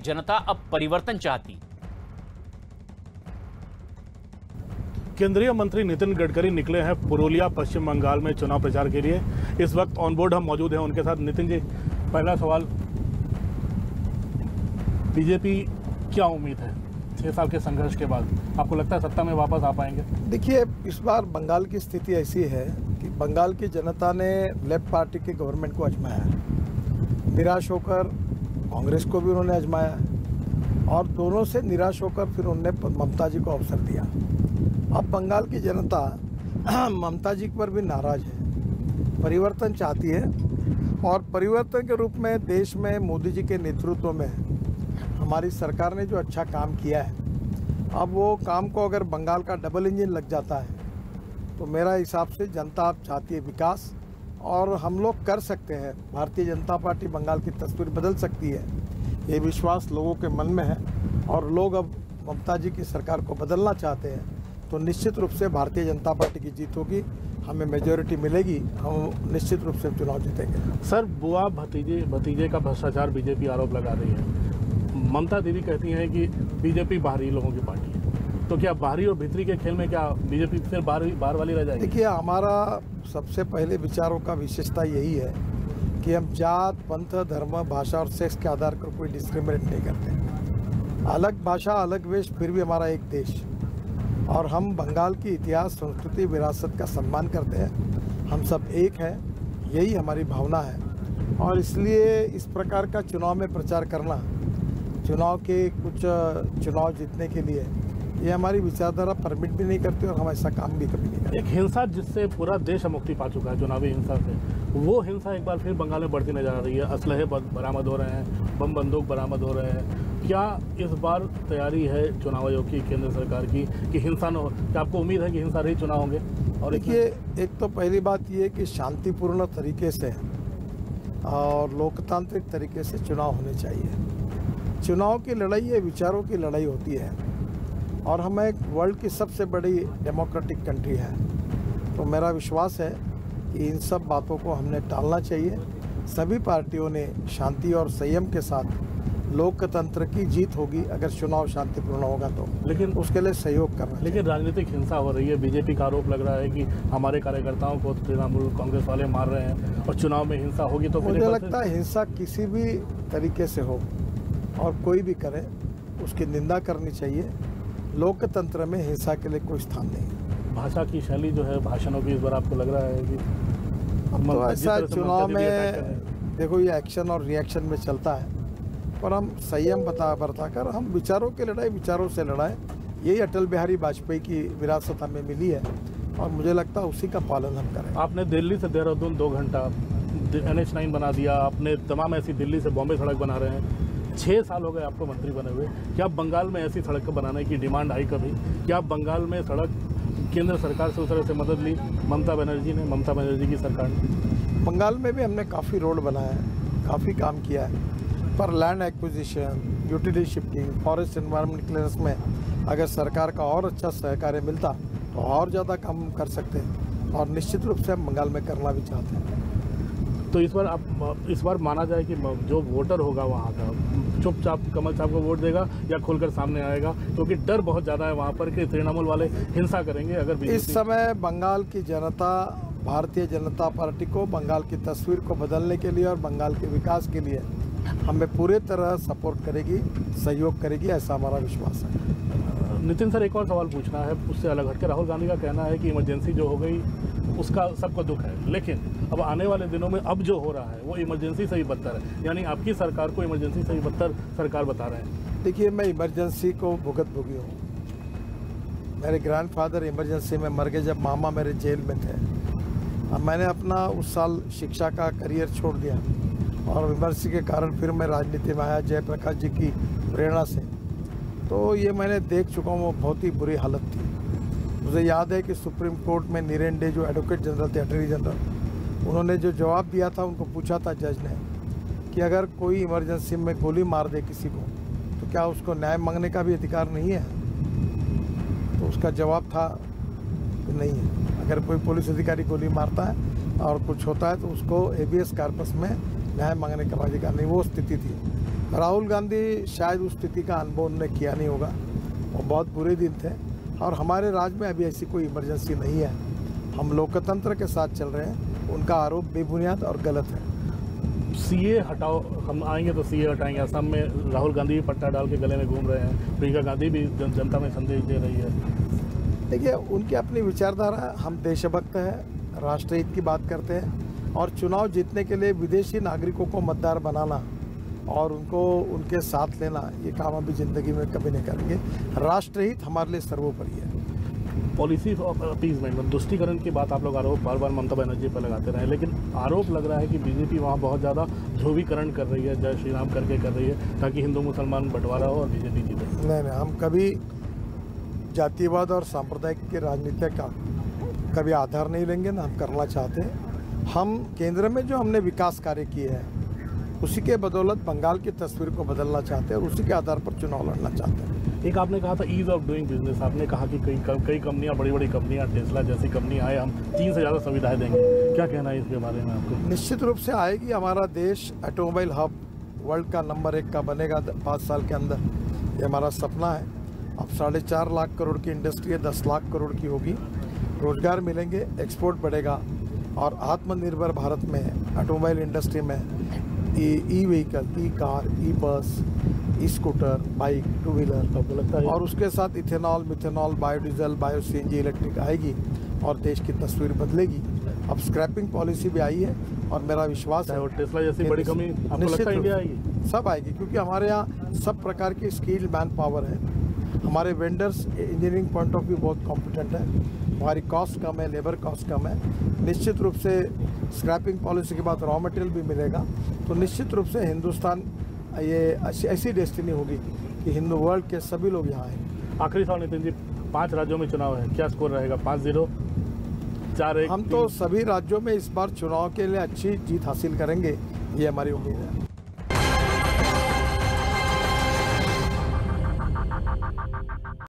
जनता अब परिवर्तन चाहती। केंद्रीय मंत्री नितिन गडकरी निकले हैं पुरुलिया पश्चिम बंगाल में चुनाव प्रचार के लिए। इस वक्त ऑन बोर्ड हम मौजूद हैं उनके साथ। नितिन जी, पहला सवाल, बीजेपी क्या उम्मीद है 6 साल के संघर्ष के बाद? आपको लगता है सत्ता में वापस आ पाएंगे? देखिए, इस बार बंगाल की स्थिति ऐसी है कि बंगाल की जनता ने लेफ्ट पार्टी के गवर्नमेंट को आजमाया है। निराश होकर कांग्रेस को भी उन्होंने आजमाया है और दोनों से निराश होकर फिर उन्होंने ममता जी को अवसर दिया। अब बंगाल की जनता ममता जी पर भी नाराज है, परिवर्तन चाहती है और परिवर्तन के रूप में देश में मोदी जी के नेतृत्व में हमारी सरकार ने जो अच्छा काम किया है, अब वो काम को अगर बंगाल का डबल इंजन लग जाता है तो मेरा हिसाब से जनता अब चाहती है विकास और हम लोग कर सकते हैं। भारतीय जनता पार्टी बंगाल की तस्वीर बदल सकती है, ये विश्वास लोगों के मन में है और लोग अब ममता जी की सरकार को बदलना चाहते हैं। तो निश्चित रूप से भारतीय जनता पार्टी की जीत होगी, हमें मेजॉरिटी मिलेगी, हम निश्चित रूप से चुनाव जीतेंगे। सर, बुआ भतीजे का भ्रष्टाचार बीजेपी आरोप लगा रही है। ममता दीदी कहती हैं कि बीजेपी बाहरी लोगों की पार्टी है, तो क्या बाहरी और भीतरी के खेल में क्या बीजेपी फिर बाहर वाली रह जाएगी? देखिए, हमारा सबसे पहले विचारों का विशेषता यही है कि हम जात, पंथ, धर्म, भाषा और सेक्स के आधार पर कोई डिस्क्रिमिनेट नहीं करते। अलग भाषा, अलग वेश, फिर भी हमारा एक देश और हम बंगाल की इतिहास, संस्कृति, विरासत का सम्मान करते हैं। हम सब एक हैं, यही हमारी भावना है और इसलिए इस प्रकार का चुनाव में प्रचार करना, चुनाव जीतने के लिए ये हमारी विचारधारा परमिट भी नहीं करती और हम ऐसा काम भी कभी नहीं करते। एक हिंसा जिससे पूरा देश मुक्ति पा चुका है, चुनावी हिंसा से, वो हिंसा एक बार फिर बंगाल में बढ़ती नजर आ रही है। असलहे बरामद हो रहे हैं, बम बंदूक बरामद हो रहे हैं। क्या इस बार तैयारी है चुनाव आयोग की, केंद्र सरकार की, कि हिंसा न हो? क्या आपको उम्मीद है कि हिंसा रहित चुनाव होंगे? और देखिए, एक तो पहली बात ये कि शांतिपूर्ण तरीके से और लोकतांत्रिक तरीके से चुनाव होने चाहिए। चुनाव की लड़ाई ये विचारों की लड़ाई होती है और हम एक वर्ल्ड की सबसे बड़ी डेमोक्रेटिक कंट्री है, तो मेरा विश्वास है कि इन सब बातों को हमने टालना चाहिए। सभी पार्टियों ने शांति और संयम के साथ लोकतंत्र की जीत होगी अगर चुनाव शांतिपूर्ण होगा तो, लेकिन उसके लिए सहयोग करना। लेकिन राजनीतिक हिंसा हो रही है, बीजेपी का आरोप लग रहा है कि हमारे कार्यकर्ताओं को तृणमूल कांग्रेस वाले मार रहे हैं और चुनाव में हिंसा होगी तो मुझे लगता है हिंसा किसी भी तरीके से हो और कोई भी करे उसकी निंदा करनी चाहिए। लोकतंत्र में हिंसा के लिए कोई स्थान नहीं है। भाषा की शैली जो है भाषणों की, इस बार आपको लग रहा है कि तो ऐसा चुनाव में देखो, ये एक्शन और रिएक्शन में चलता है, पर हम संयम बरताकर हम विचारों की लड़ाई विचारों से लड़ाएं। यही अटल बिहारी वाजपेयी की विरासत हमें मिली है और मुझे लगता है उसी का पालन हम करें। आपने दिल्ली से देहरादून 2 घंटा NH9 बना दिया, आपने तमाम ऐसी दिल्ली से बॉम्बे सड़क बना रहे हैं। 6 साल हो गए आपको मंत्री बने हुए। क्या बंगाल में ऐसी सड़क बनाने की डिमांड आई कभी? क्या बंगाल में सड़क केंद्र सरकार से उस तरह से मदद ली ममता बनर्जी की सरकार ने? बंगाल में भी हमने काफ़ी रोड बनाया है, काफ़ी काम किया है, पर land acquisition, utility shifting, forest environment clearance में अगर सरकार का और अच्छा सहकार्य मिलता तो और ज़्यादा काम कर सकते हैं और निश्चित रूप से हम बंगाल में करना भी चाहते हैं। तो इस बार माना जाए कि जो वोटर होगा वहाँ का चुपचाप कमल साहब को वोट देगा या खुलकर सामने आएगा? क्योंकि डर बहुत ज़्यादा है वहाँ पर कि तृणमूल वाले हिंसा करेंगे अगर इस समय बंगाल की जनता भारतीय जनता पार्टी को बंगाल की तस्वीर को बदलने के लिए और बंगाल के विकास के लिए हमें पूरे तरह सपोर्ट करेगी, सहयोग करेगी, ऐसा हमारा विश्वास है। नितिन सर, एक और सवाल पूछना है उससे अलग हटकर। राहुल गांधी का कहना है कि इमरजेंसी जो हो गई उसका सबको दुख है, लेकिन अब आने वाले दिनों में अब जो हो रहा है वो इमरजेंसी से ही बदतर है, यानी आपकी सरकार को इमरजेंसी से ही बदतर सरकार बता रहे हैं। देखिए, मैं इमरजेंसी को भुगत-भोगी हूँ। मेरे ग्रैंडफादर इमरजेंसी में मर गए जब मामा मेरे जेल में थे। अब मैंने अपना उस साल शिक्षा का करियर छोड़ दिया और इमरजेंसी के कारण फिर मैं राजनीति में आया जयप्रकाश जी की प्रेरणा से। तो ये मैंने देख चुका हूँ, वो बहुत ही बुरी हालत थी। मुझे याद है कि सुप्रीम कोर्ट में नीरेन डे जो एडवोकेट जनरल थे, अटॉर्नी जनरल, उन्होंने जो जवाब दिया था, उनको पूछा था जज ने कि अगर कोई इमरजेंसी में गोली मार दे किसी को तो क्या उसको न्याय मांगने का भी अधिकार नहीं है? तो उसका जवाब था कि नहीं है। अगर कोई पुलिस अधिकारी गोली मारता है और कुछ होता है तो उसको एबियस कॉर्पस में न्याय मांगने का अधिकार नहीं, वो स्थिति थी। राहुल गांधी शायद उस स्थिति का अनुभव उन्होंने किया नहीं होगा, वो बहुत बुरे दिन थे। और हमारे राज्य में अभी ऐसी कोई इमरजेंसी नहीं है, हम लोकतंत्र के साथ चल रहे हैं। उनका आरोप बेबुनियाद और गलत है। सीए हटाओ, हम आएंगे तो सीए हटाएंगे। असम में राहुल गांधी भी पट्टा डाल के गले में घूम रहे हैं, प्रियंका गांधी भी जनता में संदेश दे रही है। देखिए, उनकी अपनी विचारधारा है। हम देशभक्त हैं, राष्ट्रहित की बात करते हैं और चुनाव जीतने के लिए विदेशी नागरिकों को मतदार बनाना और उनको उनके साथ लेना, ये काम अभी ज़िंदगी में कभी नहीं करेंगे। राष्ट्रहित हमारे लिए सर्वोपरि है। पॉलिसी ऑफ अपीजमेंट, तुष्टीकरण की बात आप लोग आरोप बार बार ममता बनर्जी पर लगाते रहे, लेकिन आरोप लग रहा है कि बीजेपी वहाँ बहुत ज़्यादा ध्रुवीकरण कर रही है, जय श्री राम करके कर रही है, ताकि हिंदू मुसलमान बंटवारा हो और बीजेपी जीते। नहीं, हम कभी जातिवाद और सांप्रदायिक की राजनीति का कभी आधार नहीं लेंगे, ना हम करना चाहते। हम केंद्र में जो हमने विकास कार्य किए हैं उसी के बदौलत बंगाल की तस्वीर को बदलना चाहते हैं और उसी के आधार पर चुनाव लड़ना चाहते हैं। एक आपने कहा था ईज ऑफ डूइंग बिजनेस, आपने कहा कि कई कंपनियां, बड़ी बड़ी कंपनियां, टेस्ला जैसी कंपनी आए, हम 3 से ज़्यादा सुविधाएं देंगे। क्या कहना है इसके बारे में आपको? निश्चित रूप से आएगी। हमारा देश ऑटोमोबाइल हब वर्ल्ड का नंबर 1 का बनेगा 5 साल के अंदर, ये हमारा सपना है। अब 4.5 लाख करोड़ की इंडस्ट्री है, 10 लाख करोड़ की होगी, रोजगार मिलेंगे, एक्सपोर्ट बढ़ेगा और आत्मनिर्भर भारत में ऑटोमोबाइल इंडस्ट्री में ई व्हीकल, ई कार, ई बस, ई स्कूटर, बाइक, 2 व्हीलर लगता है और उसके साथ ethanol, methanol, biodiesel, bio CNG, electric आएगी और देश की तस्वीर बदलेगी। अब स्क्रैपिंग पॉलिसी भी आई है और मेरा विश्वास है और टेस्ला जैसी बड़ी कंपनी आपको लगता है इंडिया आएगी? सब आएगी, क्योंकि हमारे यहाँ सब प्रकार की स्किल मैन पावर है। हमारे vendors engineering point of view बहुत कॉम्पिटेंट है, हमारी कॉस्ट कम है, लेबर कॉस्ट कम है। निश्चित रूप से स्क्रैपिंग पॉलिसी के बाद रॉ मटेरियल भी मिलेगा, तो निश्चित रूप से हिंदुस्तान ये ऐसी डेस्टिनी होगी कि हिंदू वर्ल्ड के सभी लोग यहाँ आएंगे। आखिरी सवाल नितिन जी, 5 राज्यों में चुनाव है, क्या स्कोर रहेगा? 5-0, 4-1? हम तो सभी राज्यों में इस बार चुनाव के लिए अच्छी जीत हासिल करेंगे, ये हमारी उम्मीद है।